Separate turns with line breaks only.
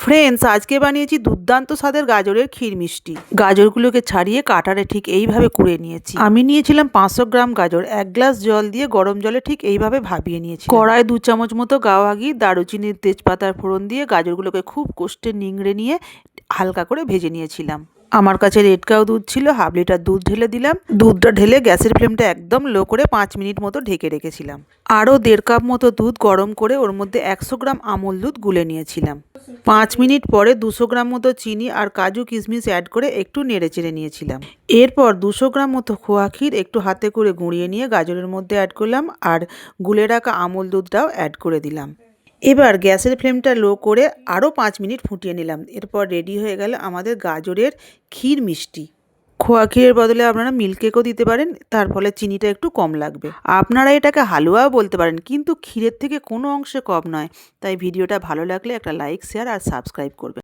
Friends, আজকে বানিয়েছি দুর্দান্ত স্বাদের গাজরের ক্ষীর মিষ্টি। গাজরগুলোকে ছাড়িয়ে কাটারে ঠিক এইভাবে কুড়ে নিয়েছি। আমি নিয়েছিলাম 500 গ্রাম গাজর। 1 গ্লাস জল দিয়ে গরম জলে ঠিক এইভাবে ভাপিয়ে নিয়েছি। কড়ায় 2 চামচ মতো গাওয়া ঘি, দারুচিনি, তেজপাতার ফোড়ন দিয়ে গাজরগুলোকে খুব কষ্টে নিংড়ে নিয়ে হালকা করে ভেজে নিয়েছিলাম। আমার কাছে রেড কাউ দুধ ছিল, 1/2 লিটার দুধ ঢেলে দিলাম। দুধটা ঢেলে গ্যাসের ফ্লেমটা একদম লো করে 5 মিনিট মতো ঢেকে রেখেছিলাম। আরও 1.5 কাপ মতো দুধ গরম করে ওর মধ্যে 100 গ্রাম আমুল দুধ গুলে নিয়েছিলাম। 5 মিনিট পরে 200 গ্রাম মতো চিনি আর কাজু কিশমিশ অ্যাড করে একটু নেড়ে চেড়ে নিয়েছিলাম। এরপর 200 গ্রাম মতো খোয়া ক্ষীর একটু হাতে করে গুঁড়িয়ে নিয়ে গাজরের মধ্যে অ্যাড করলাম আর গুলে রাখা আমুল দুধটাও অ্যাড করে দিলাম। এবার গ্যাসের ফ্লেমটা লো করে আরও 5 মিনিট ফুটিয়ে নিলাম। এরপর রেডি হয়ে গেল আমাদের গাজরের ক্ষীর মিষ্টি। খোয়া ক্ষীরের বদলে আপনারা মিল্ক কেকও দিতে পারেন, তার ফলে চিনিটা একটু কম লাগবে। আপনারা এটাকে হালুয়াও বলতে পারেন, কিন্তু ক্ষীরের থেকে কোনো অংশে কম নয়। তাই ভিডিওটা ভালো লাগলে একটা লাইক, শেয়ার আর সাবস্ক্রাইব করবেন।